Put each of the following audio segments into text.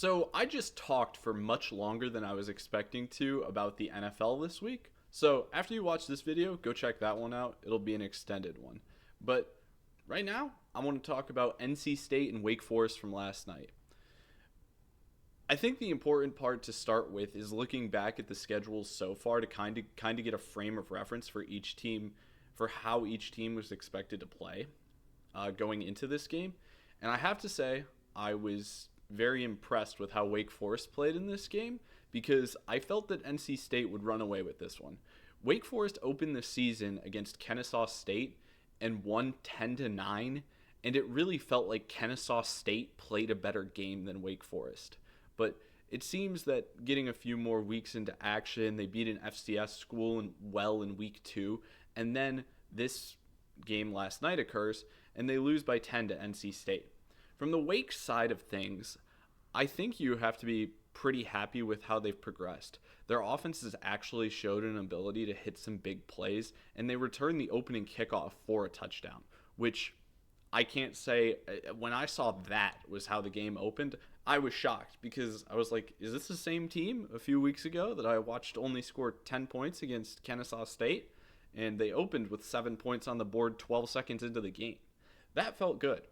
So I just talked for much longer than I was expecting to about the NFL this week. So after you watch this video, go check that one out. It'll be an extended one. But right now, I want to talk about NC State and Wake Forest from last night. I think the important part to start with is looking back at the schedules so far to kind of get a frame of reference for each team, for how each team was expected to play going into this game. And I have to say, I was very impressed with how Wake Forest played in this game because I felt that NC State would run away with this one. Wake Forest opened the season against Kennesaw State and won 10-9, and it really felt like Kennesaw State played a better game than Wake Forest. But it seems that getting a few more weeks into action, they beat an FCS school in week 2, and then this game last night occurs, and they lose by 10 to NC State. From the Wake side of things, I think you have to be pretty happy with how they've progressed. Their offense has actually showed an ability to hit some big plays, and they returned the opening kickoff for a touchdown, which I can't say, when I saw that was how the game opened, I was shocked because I was like, is this the same team a few weeks ago that I watched only score 10 points against Kennesaw State? And they opened with 7 points on the board 12 seconds into the game. That felt good.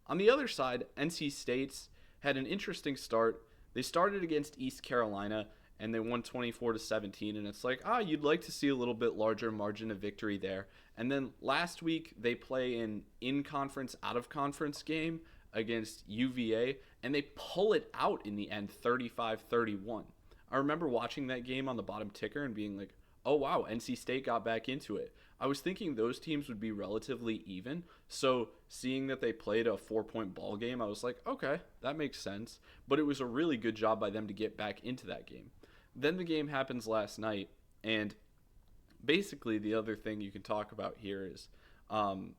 On the other side, NC State's had an interesting start. They started against East Carolina and they won 24-17, and it's like, you'd like to see a little bit larger margin of victory there. And then last week they play an in-conference, out-of-conference game against UVA, and they pull it out in the end 35-31. I remember watching that game on the bottom ticker and being like, oh wow, NC State got back into it. I was thinking those teams would be relatively even, so seeing that they played a 4-point ball game, I was like, okay, that makes sense. But it was a really good job by them to get back into that game. Then the game happens last night, and basically the other thing you can talk about here is, on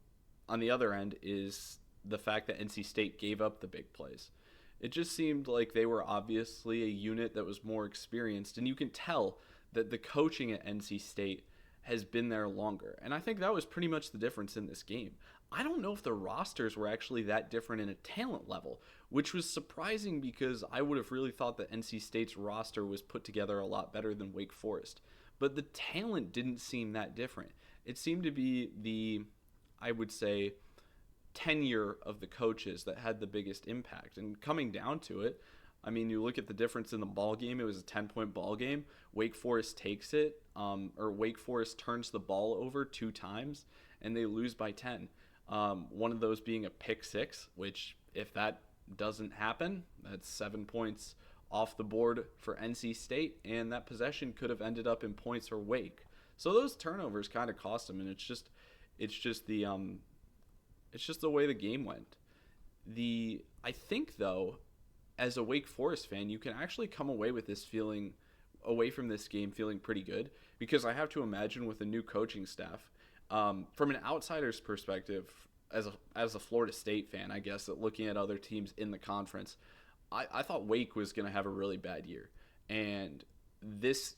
the other end, is the fact that NC State gave up the big plays. It just seemed like they were obviously a unit that was more experienced, and you can tell that the coaching at NC State has been there longer. And I think that was pretty much the difference in this game. I don't know if the rosters were actually that different in a talent level, which was surprising because I would have really thought that NC State's roster was put together a lot better than Wake Forest. But the talent didn't seem that different. It seemed to be the, I would say, tenure of the coaches that had the biggest impact. And coming down to it, I mean, you look at the difference in the ball game. It was a 10-point ball game. Wake Forest takes it, or Wake Forest turns the ball over 2 times, and they lose by 10. One of those being a pick 6, which if that doesn't happen, that's 7 points off the board for NC State, and that possession could have ended up in points for Wake. So those turnovers kind of cost them, and it's just the way the game went. I think though, as a Wake Forest fan, you can actually come away from this game feeling pretty good, because I have to imagine with a new coaching staff, from an outsider's perspective, as a Florida State fan, I guess, that looking at other teams in the conference, I thought Wake was going to have a really bad year. And this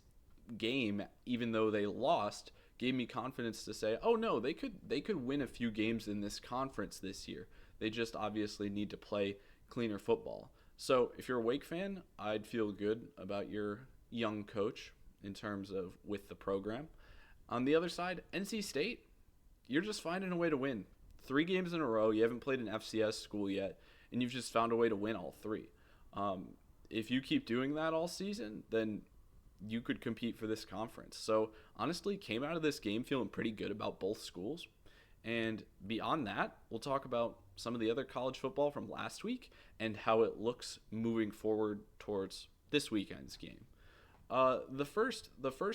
game, even though they lost, gave me confidence to say, oh no, they could win a few games in this conference this year. They just obviously need to play cleaner football. So if you're a Wake fan, I'd feel good about your young coach in terms of with the program. On the other side, NC State, you're just finding a way to win. 3 games in a row, you haven't played an FCS school yet, and you've just found a way to win all 3. If you keep doing that all season, then you could compete for this conference. So honestly, came out of this game feeling pretty good about both schools. And beyond that, we'll talk about some of the other college football from last week and how it looks moving forward towards this weekend's game. The first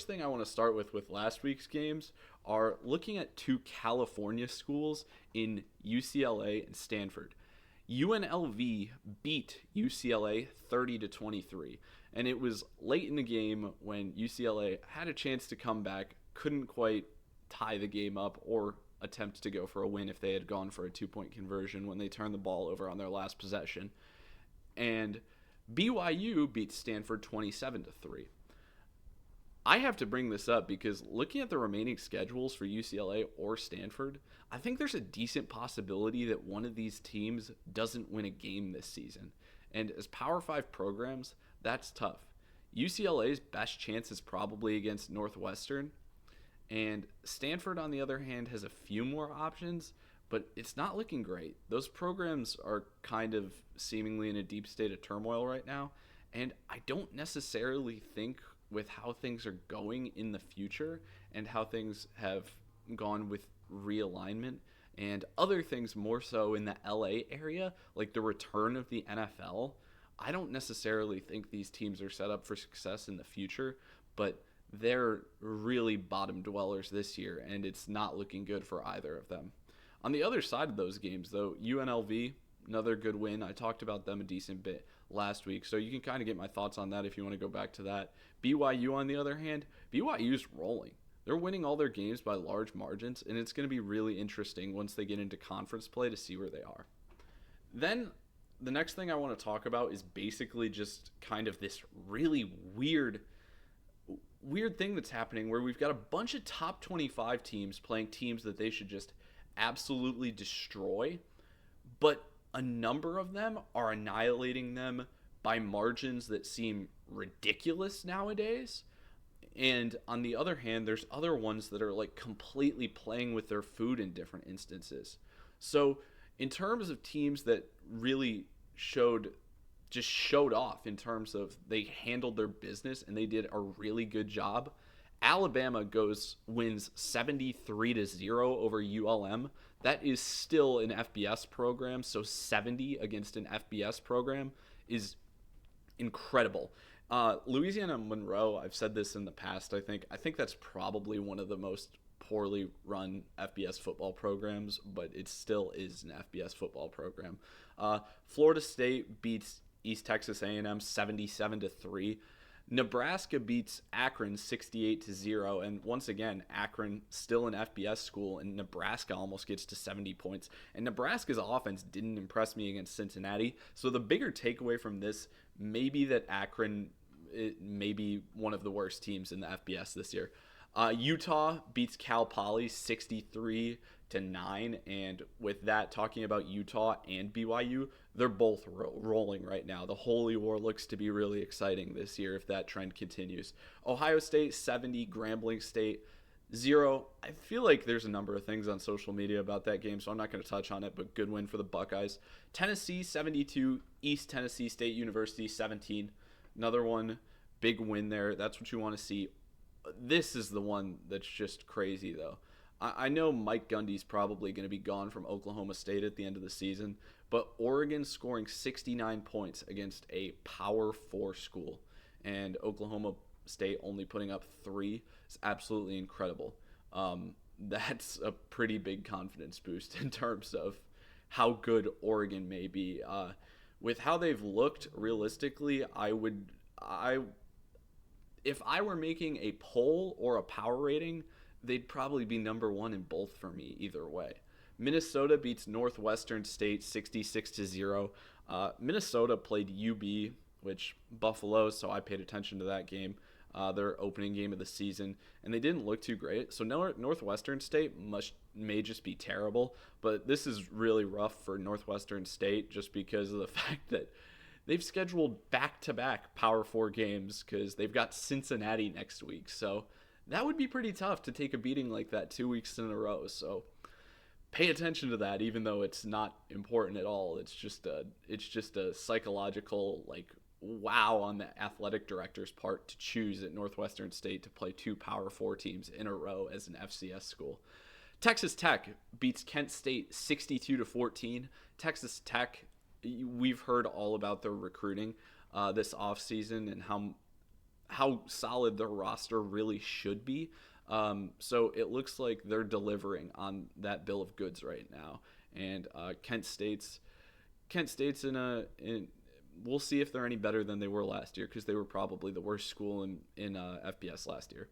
thing I want to start with last week's games are looking at 2 California schools in UCLA and Stanford. UNLV beat UCLA 30-23, and it was late in the game when UCLA had a chance to come back, couldn't quite tie the game up or attempt to go for a win if they had gone for a 2-point conversion when they turned the ball over on their last possession. And BYU beat Stanford 27-3. I have to bring this up because looking at the remaining schedules for UCLA or Stanford, I think there's a decent possibility that one of these teams doesn't win a game this season. And as Power 5 programs, that's tough. UCLA's best chance is probably against Northwestern, and Stanford, on the other hand, has a few more options, but it's not looking great. Those programs are kind of seemingly in a deep state of turmoil right now, and I don't necessarily think with how things are going in the future and how things have gone with realignment and other things more so in the LA area, like the return of the NFL, I don't necessarily think these teams are set up for success in the future, but they're really bottom dwellers this year, and it's not looking good for either of them. On the other side of those games, though, UNLV, another good win. I talked about them a decent bit last week, so you can kind of get my thoughts on that if you want to go back to that. BYU, on the other hand, BYU's rolling. They're winning all their games by large margins, and it's going to be really interesting once they get into conference play to see where they are. Then the next thing I want to talk about is basically just kind of this really weird thing that's happening where we've got a bunch of top 25 teams playing teams that they should just absolutely destroy, but a number of them are annihilating them by margins that seem ridiculous nowadays. And on the other hand, there's other ones that are like completely playing with their food in different instances. So in terms of teams that really showed off in terms of they handled their business and they did a really good job, Alabama wins 73-0 over ULM. That is still an FBS program, so 70 against an FBS program is incredible. Louisiana Monroe, I've said this in the past, I think that's probably one of the most poorly run FBS football programs, but it still is an FBS football program. Florida State beats East Texas A&M 77-3. Nebraska beats Akron 68-0, and once again, Akron still an FBS school, and Nebraska almost gets to 70 points. And Nebraska's offense didn't impress me against Cincinnati, so the bigger takeaway from this may be that Akron may be one of the worst teams in the FBS this year. Utah beats Cal Poly 63-9, and with that, talking about Utah and BYU, they're both rolling right now. The Holy War looks to be really exciting this year if that trend continues. Ohio State 70, Grambling State 0. I feel like there's a number of things on social media about that game, so I'm not going to touch on it, but good win for the Buckeyes. Tennessee 72, East Tennessee State University 17. Another one, big win there. That's what you want to see. This is the one that's just crazy, though. I know Mike Gundy's probably going to be gone from Oklahoma State at the end of the season, but Oregon scoring 69 points against a Power 4 school, and Oklahoma State only putting up 3 is absolutely incredible. That's a pretty big confidence boost in terms of how good Oregon may be. With how they've looked, realistically, if I were making a poll or a power rating, they'd probably be number 1 in both for me either way. Minnesota beats Northwestern State 66-0. Minnesota played UB, which Buffalo, so I paid attention to that game, their opening game of the season, and they didn't look too great. So Northwestern State may just be terrible, but this is really rough for Northwestern State just because of the fact that they've scheduled back-to-back Power 4 games because they've got Cincinnati next week. So that would be pretty tough to take a beating like that 2 weeks in a row. So pay attention to that, even though it's not important at all. It's just a psychological wow on the athletic director's part to choose at Northwestern State to play 2 Power 4 teams in a row as an FCS school. Texas Tech beats Kent State 62-14. Texas Tech, we've heard all about their recruiting this offseason and how solid their roster really should be. So it looks like they're delivering on that bill of goods right now. And Kent State's we'll see if they're any better than they were last year, because they were probably the worst school in FBS last year.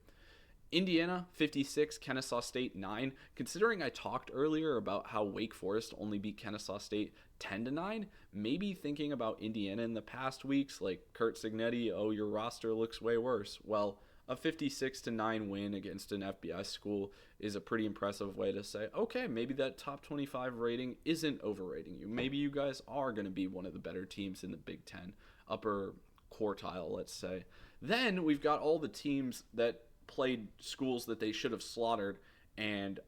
Indiana 56, Kennesaw State 9. Considering I talked earlier about how Wake Forest only beat Kennesaw State 10-9, maybe thinking about Indiana in the past weeks, like Kurt Signetti, your roster looks way worse. Well, a 56-9 win against an FBS school is a pretty impressive way to say, okay, maybe that top 25 rating isn't overrating you. Maybe you guys are going to be one of the better teams in the Big Ten, upper quartile, let's say. Then we've got all the teams that played schools that they should have slaughtered and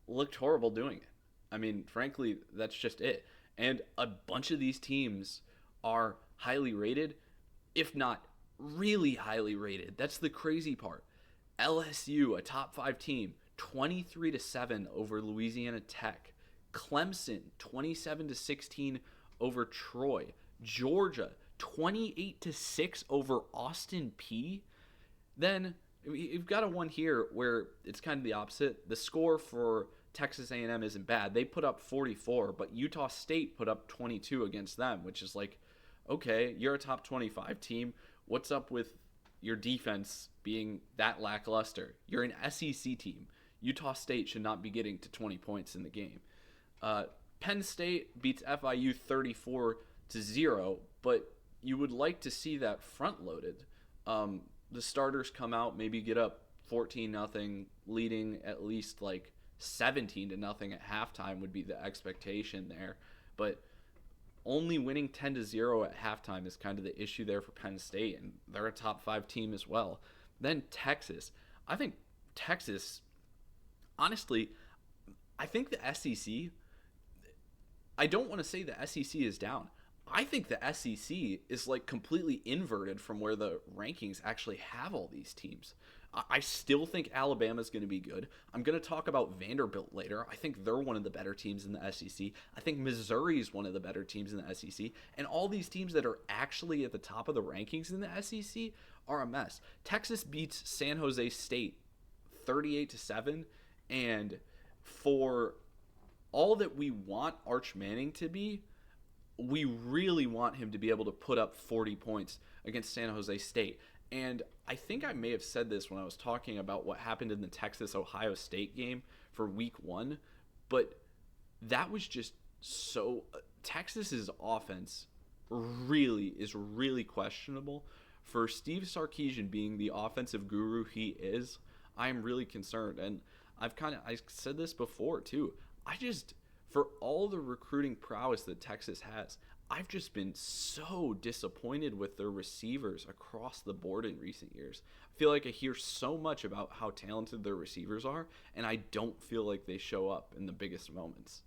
looked horrible doing it. I mean, frankly, that's just it. And a bunch of these teams are highly rated, if not really highly rated. That's the crazy part. LSU, a top 5 team, 23-7 over Louisiana Tech. Clemson, 27-16 over Troy. Georgia, 28-6 over Austin Peay. Then you've got a one here where it's kind of the opposite. The score for Texas A&M isn't bad. They put up 44, but Utah State put up 22 against them, which is like, okay, you're a top 25 team. What's up with your defense being that lackluster? You're an SEC team. Utah State should not be getting to 20 points in the game. Penn State beats FIU 34-0, but you would like to see that front-loaded. The starters come out, maybe get up 14-0, leading at least like 17-0 at halftime would be the expectation there. But only winning 10-0 at halftime is kind of the issue there for Penn State, and they're a top 5 team as well. Then Texas. I think Texas, honestly, I think the SEC, I don't want to say the SEC is down. I think the SEC is like completely inverted from where the rankings actually have all these teams. I still think Alabama's going to be good. I'm going to talk about Vanderbilt later. I think they're one of the better teams in the SEC. I think Missouri is one of the better teams in the SEC. And all these teams that are actually at the top of the rankings in the SEC are a mess. Texas beats San Jose State 38-7. And for all that we want Arch Manning to be, we really want him to be able to put up 40 points against San Jose State. And I think I may have said this when I was talking about what happened in the Texas-Ohio State game for week 1, but that was just so... Texas's offense is really questionable. For Steve Sarkisian being the offensive guru he is, I am really concerned. And I said this before too. For all the recruiting prowess that Texas has, I've just been so disappointed with their receivers across the board in recent years. I feel like I hear so much about how talented their receivers are, and I don't feel like they show up in the biggest moments.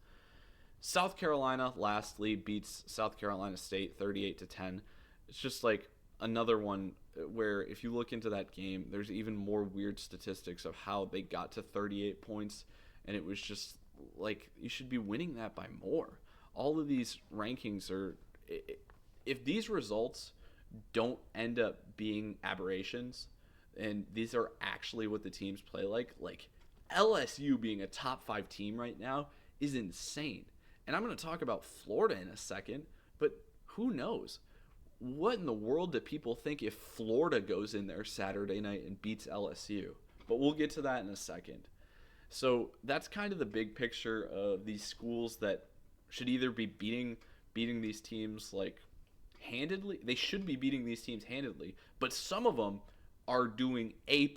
South Carolina, lastly, beats South Carolina State 38-10. It's just like another one where if you look into that game, there's even more weird statistics of how they got to 38 points, and it was just like you should be winning that by more. All of these rankings are, if these results don't end up being aberrations, and these are actually what the teams play like LSU being a top 5 team right now is insane. And I'm going to talk about Florida in a second, but who knows? What in the world do people think if Florida goes in there Saturday night and beats LSU? But we'll get to that in a second. So that's kind of the big picture of these schools that should either be beating these teams like handedly. They should be beating these teams handedly, but some of them are doing A++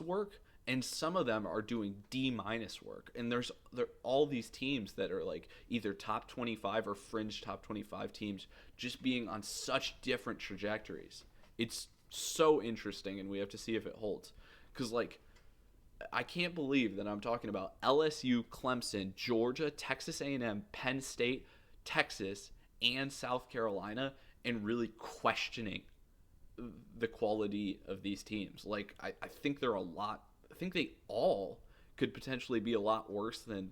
work, and some of them are doing D- work. And there all these teams that are like either top 25 or fringe top 25 teams just being on such different trajectories. It's so interesting, and we have to see if it holds. Because like, I can't believe that I'm talking about LSU, Clemson, Georgia, Texas A&M, Penn State, Texas, and South Carolina, and really questioning the quality of these teams. Like, I think they're I think they all could potentially be a lot worse than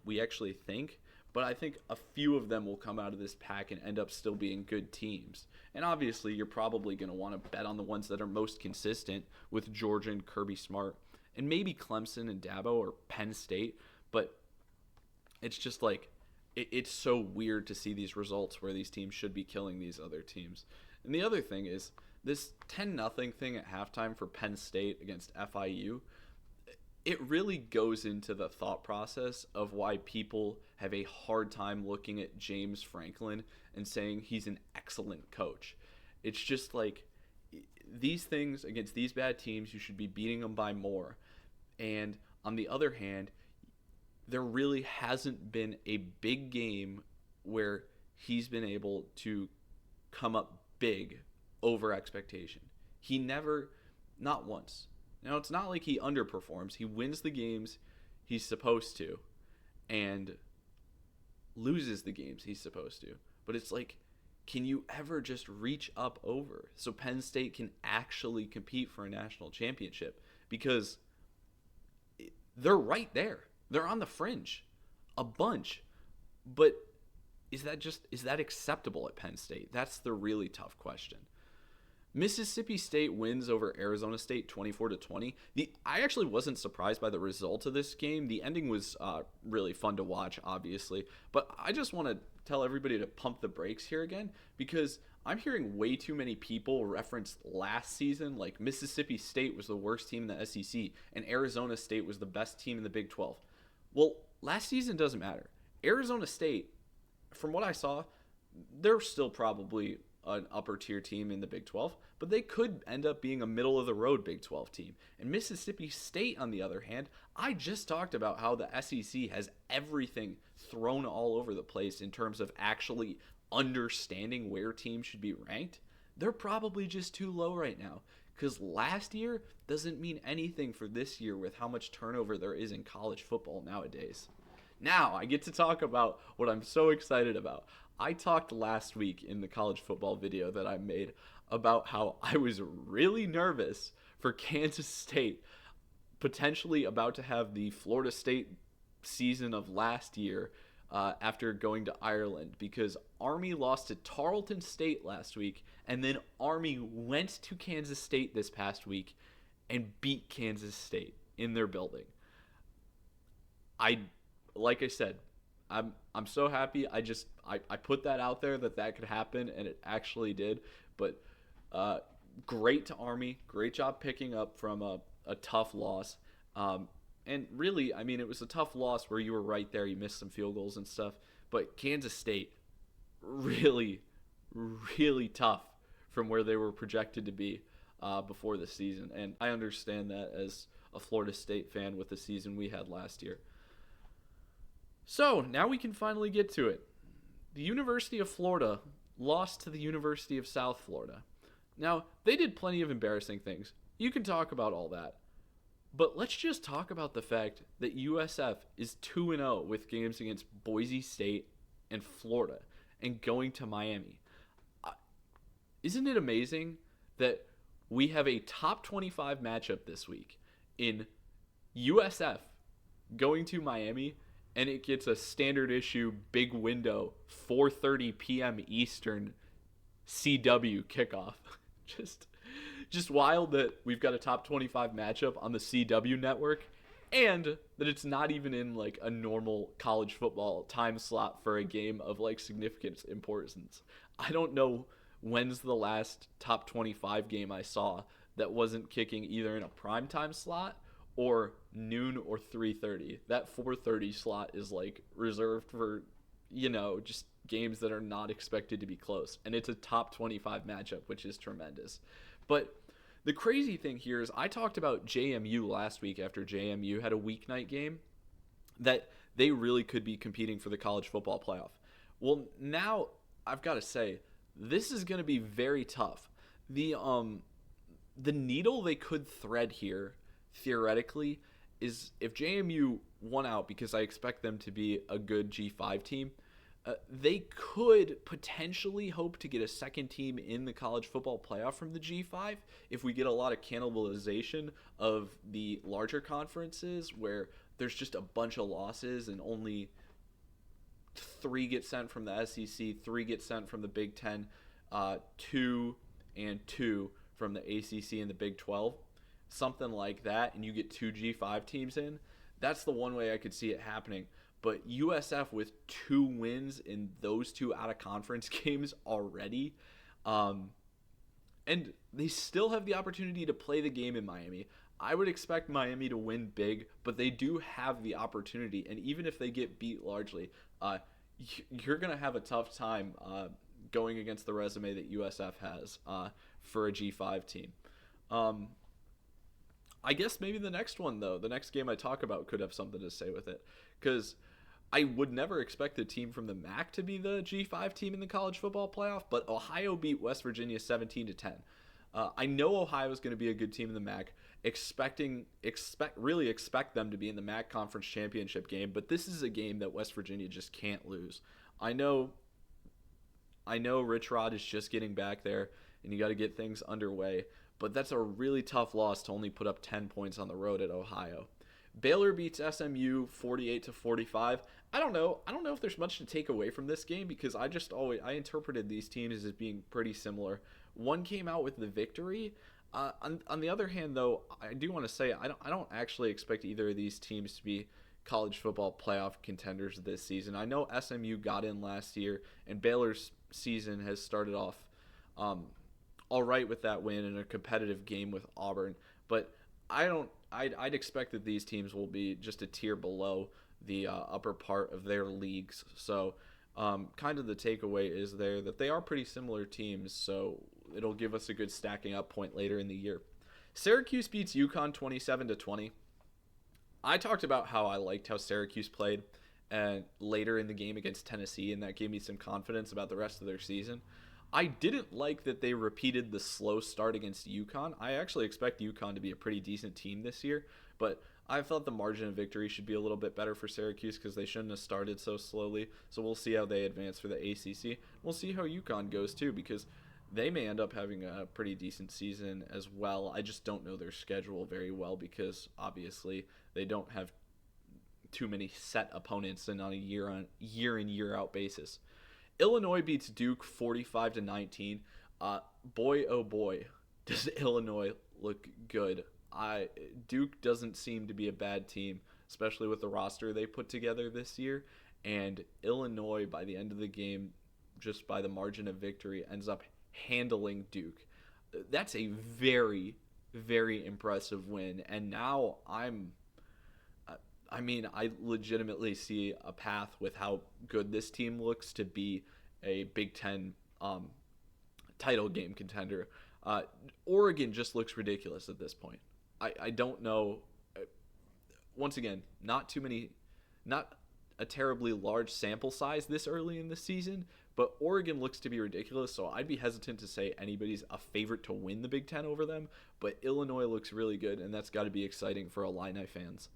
we actually think. But I think a few of them will come out of this pack and end up still being good teams. And obviously, you're probably going to want to bet on the ones that are most consistent with Georgia and Kirby Smart. And maybe Clemson and Dabo or Penn State, but it's just like, it's so weird to see these results where these teams should be killing these other teams. And the other thing is, this 10-0 thing at halftime for Penn State against FIU, it really goes into the thought process of why people have a hard time looking at James Franklin and saying he's an excellent coach. It's just like, these things against these bad teams, you should be beating them by more. And on the other hand, there really hasn't been a big game where he's been able to come up big over expectation. He never, not once. Now, it's not like he underperforms. He wins the games he's supposed to and loses the games he's supposed to. But it's like, can you ever just reach up over so Penn State can actually compete for a national championship? Because they're right there. They're on the fringe a bunch. But is that acceptable at Penn State? That's the really tough question. Mississippi State wins over Arizona State 24-20. I actually wasn't surprised by the result of this game. The ending was really fun to watch, obviously. But I just want to tell everybody to pump the brakes here again, because I'm hearing way too many people reference last season, like Mississippi State was the worst team in the SEC and Arizona State was the best team in the Big 12. Well, last season doesn't matter. Arizona State, from what I saw, they're still probably an upper tier team in the Big 12, but they could end up being a middle of the road Big 12 team. And Mississippi State, on the other hand, I just talked about how the SEC has everything thrown all over the place in terms of actually understanding where teams should be ranked. They're probably just too low right now, because last year doesn't mean anything for this year with how much turnover there is in college football nowadays. Now I get to talk about what I'm so excited about. I talked last week in the college football video that I made about how I was really nervous for Kansas State potentially about to have the Florida State season of last year after going to Ireland, because Army lost to Tarleton State last week, and then Army went to Kansas State this past week and beat Kansas State in their building. Like I said, I'm so happy. I put that out there that could happen, and it actually did. But great to Army. Great job picking up from a tough loss. And really, I mean, it was a tough loss where you were right there. You missed some field goals and stuff. But Kansas State, really, really tough from where they were projected to be before the season. And I understand that as a Florida State fan with the season we had last year. So, now we can finally get to it. The University of Florida lost to the University of South Florida. Now, they did plenty of embarrassing things. You can talk about all that. But let's just talk about the fact that USF is 2-0 with games against Boise State and Florida and going to Miami. Isn't it amazing that we have a top 25 matchup this week in USF going to Miami, and it gets a standard issue big window 4:30 p.m. Eastern CW kickoff. Just wild that we've got a top 25 matchup on the CW network, and that it's not even in like a normal college football time slot for a game of like significant importance. I don't know when's the last top 25 game I saw that wasn't kicking either in a primetime slot or noon or 3:30. That 4:30 slot is like reserved for, just games that are not expected to be close. And it's a top 25 matchup, which is tremendous. But the crazy thing here is I talked about JMU last week after JMU had a weeknight game that they really could be competing for the college football playoff. Well, now I've got to say, this is going to be very tough. The needle they could thread here, theoretically, is if JMU won out, because I expect them to be a good G5 team, they could potentially hope to get a second team in the college football playoff from the G5 if we get a lot of cannibalization of the larger conferences where there's just a bunch of losses and only 3 get sent from the SEC, 3 get sent from the Big 10, 2 and 2 from the ACC and the Big 12, something like that, and you get 2 G5 teams in. That's the one way I could see it happening. But USF with 2 wins in those 2 out-of-conference games already, and they still have the opportunity to play the game in Miami. I would expect Miami to win big, but they do have the opportunity, and even if they get beat largely, you're going to have a tough time going against the resume that USF has for a G5 team. I guess maybe the next one, though, the next game I talk about could have something to say with it. Because I would never expect the team from the MAC to be the G5 team in the college football playoff, but Ohio beat West Virginia 17-10. I know Ohio is going to be a good team in the MAC. Really expect them to be in the MAC conference championship game, but this is a game that West Virginia just can't lose. I know Rich Rod is just getting back there, and you got to get things underway, but that's a really tough loss to only put up 10 points on the road at Ohio. Baylor beats SMU 48-45. I don't know if there's much to take away from this game because I interpreted these teams as being pretty similar. One came out with the victory. On the other hand, though, I do want to say I don't actually expect either of these teams to be college football playoff contenders this season. I know SMU got in last year, and Baylor's season has started off all right with that win in a competitive game with Auburn, but I'd expect that these teams will be just a tier below the upper part of their leagues. So kind of the takeaway is there that they are pretty similar teams, so it'll give us a good stacking up point later in the year. Syracuse beats UConn 27-20. I talked about how I liked how Syracuse played and later in the game against Tennessee, and that gave me some confidence about the rest of their season. I didn't like that they repeated the slow start against UConn. I actually expect UConn to be a pretty decent team this year, but I thought the margin of victory should be a little bit better for Syracuse because they shouldn't have started so slowly. So we'll see how they advance for the ACC. We'll see how UConn goes too because they may end up having a pretty decent season as well. I just don't know their schedule very well because obviously they don't have too many set opponents and on a year in year out basis. Illinois beats Duke 45-19. Boy, oh boy, does Illinois look good. Duke doesn't seem to be a bad team, especially with the roster they put together this year. And Illinois, by the end of the game, just by the margin of victory, ends up handling Duke. That's a very, very impressive win. And now I legitimately see a path with how good this team looks to be a Big Ten title game contender. Oregon just looks ridiculous at this point. I don't know. Once again, not a terribly large sample size this early in the season, but Oregon looks to be ridiculous, so I'd be hesitant to say anybody's a favorite to win the Big Ten over them, but Illinois looks really good, and that's got to be exciting for Illini fans.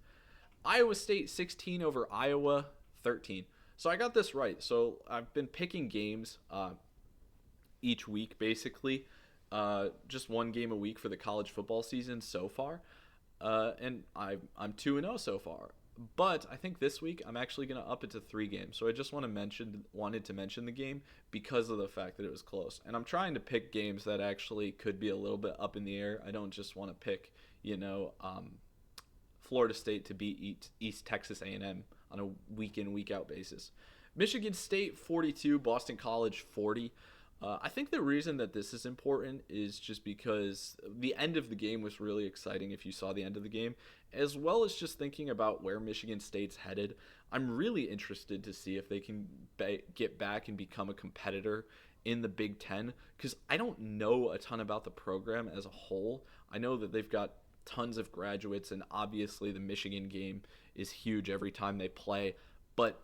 Iowa State 16 over Iowa 13. So I got this right. So I've been picking games each week, basically. Just one game a week for the college football season so far. And I'm 2-0 so far. But I think this week I'm actually going to up it to 3 games. So I just wanted to mention the game because of the fact that it was close. And I'm trying to pick games that actually could be a little bit up in the air. I don't just want to pick, Florida State to beat East Texas A&M on a week in, week out basis. Michigan State 42, Boston College 40. I think the reason that this is important is just because the end of the game was really exciting if you saw the end of the game, as well as just thinking about where Michigan State's headed. I'm really interested to see if they can get back and become a competitor in the Big Ten, because I don't know a ton about the program as a whole. I know that they've got tons of graduates, and obviously the Michigan game is huge every time they play, but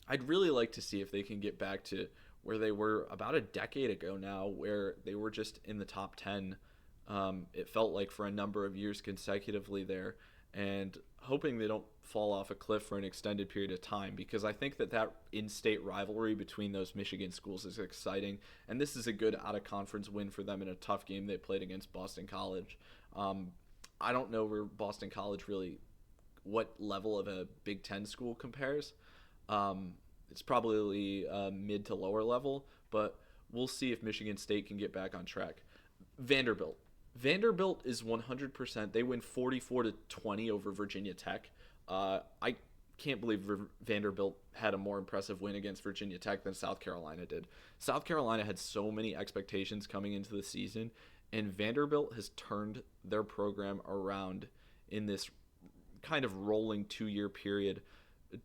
I'd really like to see if they can get back to where they were about a decade ago now, where they were just in the top 10, it felt like, for a number of years consecutively there, and hoping they don't fall off a cliff for an extended period of time, because I think that in-state rivalry between those Michigan schools is exciting, and this is a good out-of-conference win for them in a tough game they played against Boston College. I don't know where Boston College really, what level of a Big Ten school compares. It's probably mid to lower level, but we'll see if Michigan State can get back on track. Vanderbilt is 100%. They win 44-20 over Virginia Tech. I can't believe Vanderbilt had a more impressive win against Virginia Tech than South Carolina did. South Carolina had so many expectations coming into the season, and Vanderbilt has turned their program around in this kind of rolling 2-year period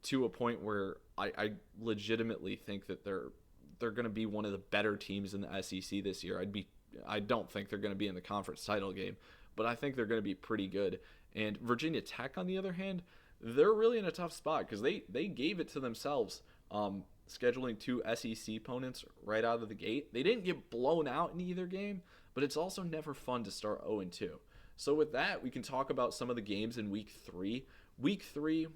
to a point where I legitimately think that they're they're going to be one of the better teams in the SEC this year. I don't think they're going to be in the conference title game, but I think they're going to be pretty good. And Virginia Tech, on the other hand, they're really in a tough spot because they gave it to themselves, scheduling 2 SEC opponents right out of the gate. They didn't get blown out in either game, but it's also never fun to start 0-2. So with that, we can talk about some of the games in Week 3. Week 3,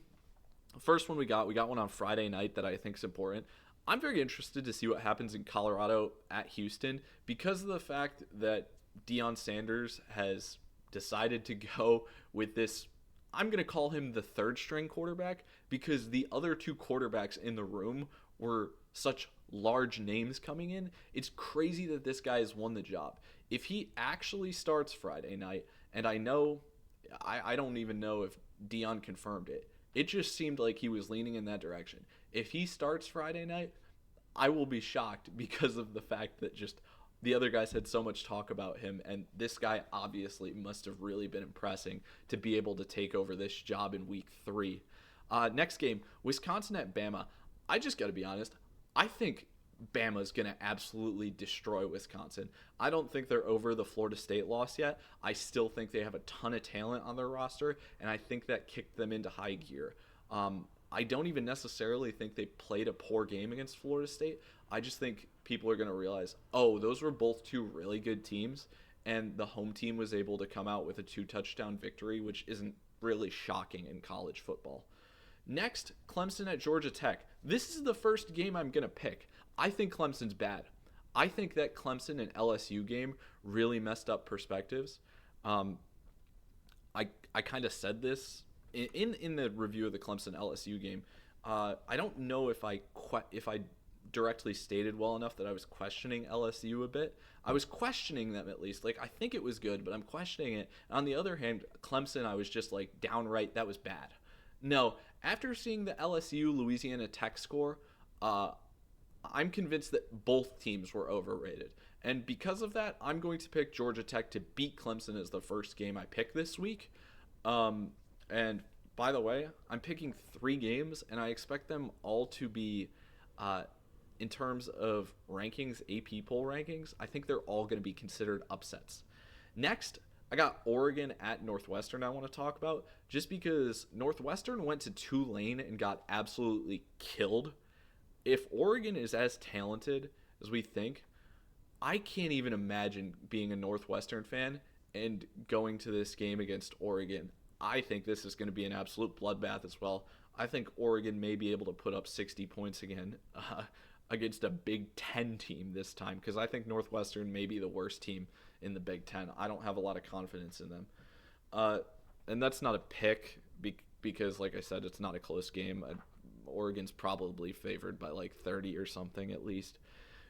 first one we got one on Friday night that I think is important. I'm very interested to see what happens in Colorado at Houston because of the fact that Deion Sanders has decided to go with this. I'm going to call him the third string quarterback because the other 2 quarterbacks in the room were such large names coming in. It's crazy that this guy has won the job. If he actually starts Friday night, and I don't even know if Deion confirmed it. It just seemed like he was leaning in that direction. If he starts Friday night, I will be shocked because of the fact that just the other guys had so much talk about him, and this guy obviously must have really been impressing to be able to take over this job in Week 3. Next game, Wisconsin at Bama. I just got to be honest. I think Bama's going to absolutely destroy Wisconsin. I don't think they're over the Florida State loss yet. I still think they have a ton of talent on their roster, and I think that kicked them into high gear. I don't even necessarily think they played a poor game against Florida State. I just think people are going to realize, those were both 2 really good teams, and the home team was able to come out with a 2-touchdown victory, which isn't really shocking in college football. Next, Clemson at Georgia Tech. This is the first game I'm going to pick. I think Clemson's bad. I think that Clemson and LSU game really messed up perspectives. I kind of said this in the review of the Clemson LSU game. I don't know if I directly stated well enough that I was questioning LSU a bit. I was questioning them at least. Like, I think it was good, but I'm questioning it. On the other hand, Clemson, I was just like downright, that was bad. No, after seeing the LSU Louisiana Tech score, I'm convinced that both teams were overrated. And because of that, I'm going to pick Georgia Tech to beat Clemson as the first game I pick this week. And by the way, I'm picking 3 games, and I expect them all to be, in terms of rankings, AP poll rankings, I think they're all going to be considered upsets. Next, I got Oregon at Northwestern I want to talk about, just because Northwestern went to Tulane and got absolutely killed. If Oregon is as talented as we think, I can't even imagine being a Northwestern fan and going to this game against Oregon. I think this is going to be an absolute bloodbath as well. I think Oregon may be able to put up 60 points again against a Big Ten team this time, because I think Northwestern may be the worst team in the Big Ten. I don't have a lot of confidence in them. And that's not a pick because, like I said, it's not a close game. Oregon's probably favored by like 30 or something at least.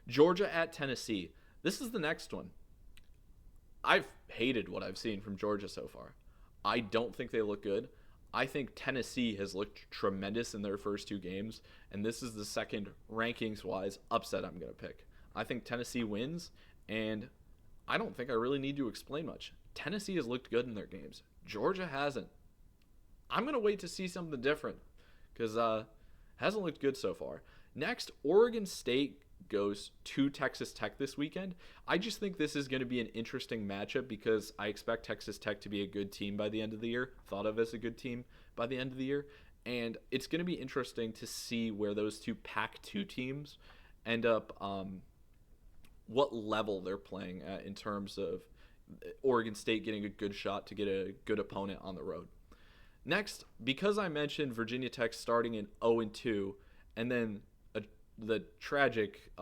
Georgia at Tennessee. This is the next one. I've hated what I've seen from Georgia so far. I don't think they look good. I think Tennessee has looked tremendous in their first 2 games, and this is the second rankings-wise upset I'm going to pick. I think Tennessee wins, and I don't think I really need to explain much. Tennessee has looked good in their games. Georgia hasn't. I'm going to wait to see something different because hasn't looked good so far. Next, Oregon State goes to Texas Tech this weekend. I just think this is going to be an interesting matchup because I expect Texas Tech to be a good team by the end of the year, thought of as a good team by the end of the year. And it's going to be interesting to see where those 2 Pac-2 teams end up, what level they're playing at in terms of Oregon State getting a good shot to get a good opponent on the road. Next, because I mentioned Virginia Tech starting in 0-2 and then the tragic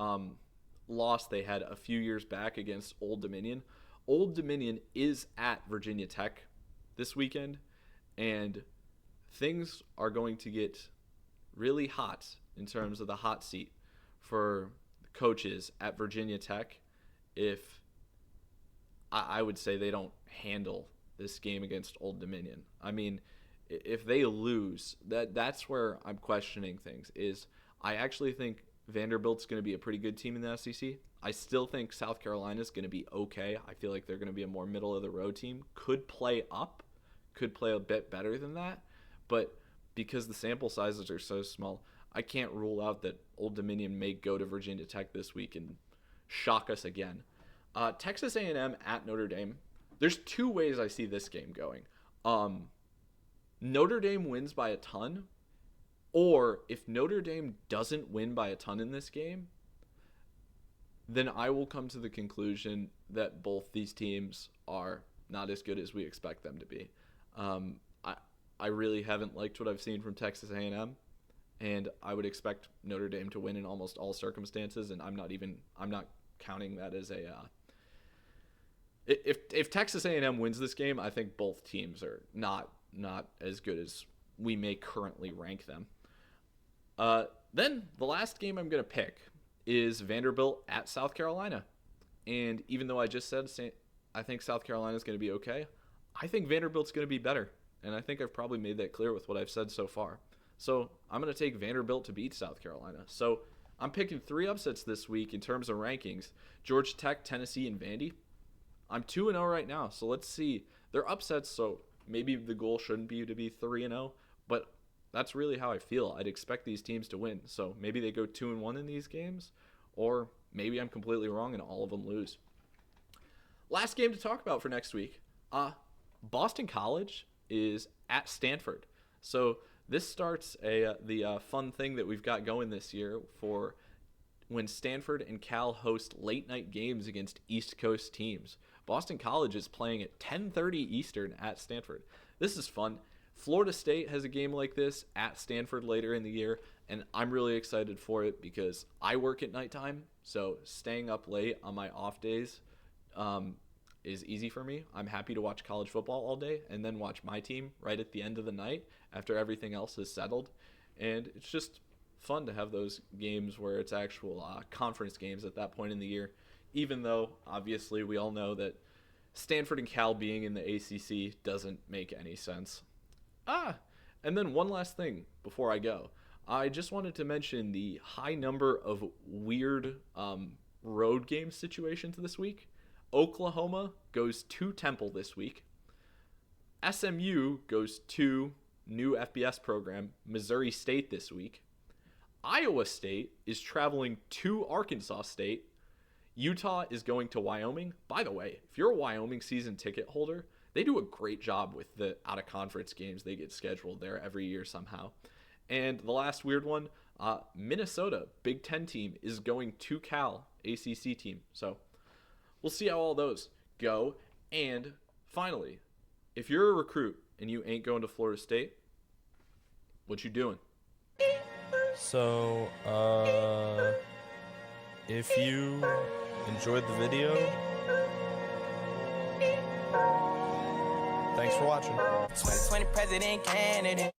loss they had a few years back against Old Dominion. Old Dominion is at Virginia Tech this weekend, and things are going to get really hot in terms of the hot seat for coaches at Virginia Tech if I would say they don't handle this game against Old Dominion. I mean, if they lose, that's where I'm questioning things. I actually think Vanderbilt's going to be a pretty good team in the SEC. I still think South Carolina's going to be okay. I feel like they're going to be a more middle-of-the-road team. Could play up, could play a bit better than that. But because the sample sizes are so small, I can't rule out that Old Dominion may go to Virginia Tech this week and shock us again. Texas A&M at Notre Dame. There's two ways I see this game going. Notre Dame wins by a ton, or if Notre Dame doesn't win by a ton in this game, then I will come to the conclusion that both these teams are not as good as we expect them to be. I really haven't liked what I've seen from Texas A&M, and I would expect Notre Dame to win in almost all circumstances, and I'm not counting that as a if Texas A&M wins this game, I think both teams are not as good as we may currently rank them. Then the last game I'm going to pick is Vanderbilt at South Carolina. And even though I just said I think South Carolina is going to be okay, I think Vanderbilt's going to be better. And I think I've probably made that clear with what I've said so far. So I'm going to take Vanderbilt to beat South Carolina. So I'm picking 3 upsets this week in terms of rankings. Georgia Tech, Tennessee, and Vandy. I'm 2-0 right now, so let's see. They're upsets, so maybe the goal shouldn't be to be 3-0, but that's really how I feel. I'd expect these teams to win. So maybe they go 2-1 in these games, or maybe I'm completely wrong and all of them lose. Last game to talk about for next week. Boston College is at Stanford. So this starts the fun thing that we've got going this year for when Stanford and Cal host late night games against East Coast teams. Boston College is playing at 10:30 Eastern at Stanford. This is fun. Florida State has a game like this at Stanford later in the year, and I'm really excited for it because I work at nighttime, so staying up late on my off days is easy for me. I'm happy to watch college football all day and then watch my team right at the end of the night after everything else is settled, and it's just fun to have those games where it's actual conference games at that point in the year, even though obviously we all know that Stanford and Cal being in the ACC doesn't make any sense. And then one last thing before I go. I just wanted to mention the high number of weird road game situations this week. Oklahoma goes to Temple this week. SMU goes to new FBS program, Missouri State, this week. Iowa State is traveling to Arkansas State. Utah is going to Wyoming. By the way, if you're a Wyoming season ticket holder, they do a great job with the out-of-conference games they get scheduled there every year somehow. And the last weird one, Minnesota, Big Ten team, is going to Cal, ACC team. So we'll see how all those go. And finally, if you're a recruit and you ain't going to Florida State, what you doing? So, if you enjoyed the video, thanks for watching. 2020 president candidate.